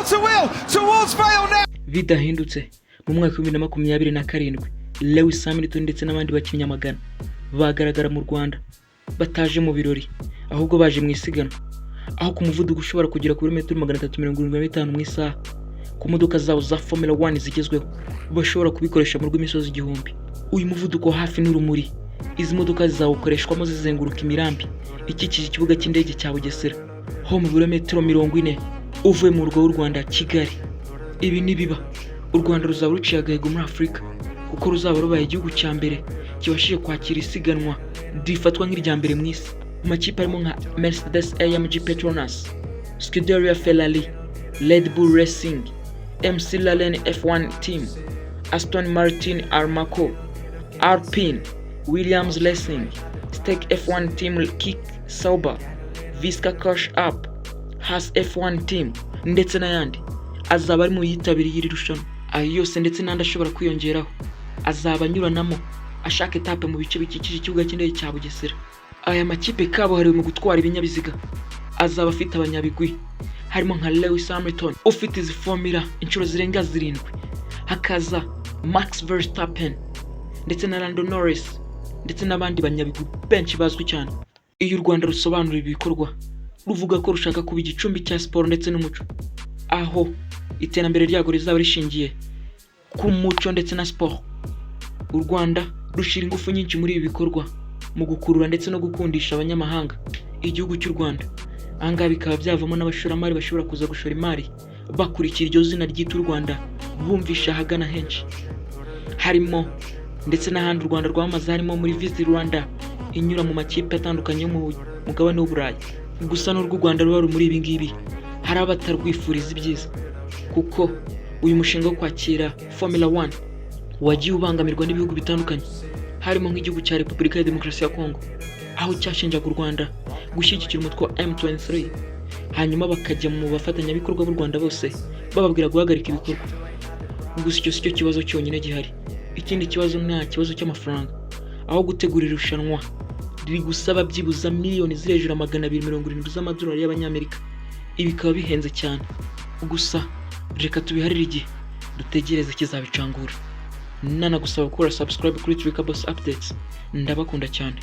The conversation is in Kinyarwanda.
to wheel towards Vale now. Bidahindutse mu mwaka wa 2027 Lewis Hamilton ndetse n'abandi bakinnyi amagana bagaragara mu Rwanda bataje mu birori ahubwo baje mu isiganwa aho ku muvuduko ushobora kugera ku birometero 375 mu isaha ku modoka zabo za Formula 1 zigezweho bashobora kubikoresha mu rw'imisozi igihumbi. Uyu muvuduko hafi n'urumuri izi modoka zizawukoreshwamo zizenguruka imirambi ikikije ikibuga cy'indege cya Bugesera ho mu birometero 40 uvuye mu rwa w'u Rwanda Kigali. Ibi nibiba u Rwanda ruzaba ruciye agahigo muri Afurika kuko ruzaba rubaye igihugu cya mbere kibashije kwakira isiganwa rifatwa nk'irya mbere mu isi. Amakipe arimo nka Mercedes AMG Petronas, Scuderia Ferrari, Red Bull Racing, MC Lalen F1 Team, Aston Martin Armaco, Alpine, Williams Racing, Stake F1 Team Kick Sauber, Visca Cash Up, Haas F1 Team ndetse n'ayandi azaba ari mu yitabiriye iri rushanwa. Ayo yose ndetse n'andi ashobora kwiyongeraho azaba anyuranamo ashaka etape mu bice bikikije ikibuga cy'indege cya Bugesera. Aya makipe kabuhariwe mu gutwara ibinyabiziga azaba afite abanyabigwi harimo nka Lewis Hamilton ufite izi formula inshuro zirenga 7, hakaza Max Verstappen ndetse na Lando Norris ndetse n'abandi banyabigwi benshi bazwi cyane. Iyo u Rwanda rusobanura ibikorwa ruvuga ko rushaka kuba igicumbi cya siporo ndetse n'umuco, aho iterambere ryago rizaba rishingiye ku muco ndetse na siporo. U Rwanda rushira ingufu nyinshi muri ibi bikorwa mu gukurura ndetse no gukundisha abanyamahanga igihugu cy'u Rwanda. Anga bikaba byavamo n'abashoramari bashobora kuza gushora imari bakurikira iryo zina ry'u Rwanda bumvisha hagana henshi. Harimo ndetse n'ahandi u Rwanda rwamaze harimo muri Visit Rwanda inyura mu makipe atandukanye yo mu mugabane w'Uburayi. Gusa n'urwo Rwanda ruba muri ibi ngibi hari abatarwifuriza ibyiza kuko uyu mushinga wo kwakira Formula 1 wagiye ubangamirwa n'ibihugu bitandukanye harimo nk'igihugu cya Repubulika ya Demokarasi ya Kongo aho cyashinjaga u Rwanda gushyigikira umutwe wa M23 hanyuma bakajya mu bafatanyabikorwa b'u Rwanda bose bababwira guhagarika ibikorwa. Gusa icyo si cyo kibazo cyonyine gihari. Ikindi kibazo nta kibazo cy'amafaranga, aho gutegura irushanwa riri gusaba byibuza miliyoni zirejura 270 z'amadolari y'abanyamerika. Ibi bikaba bihenze cyane. Gusa reka tubiharire igihe dutegereze kizabicangura. Nana gusaba gukora subscribe kuri Trika Boss Updates. Ndabakunda cyane.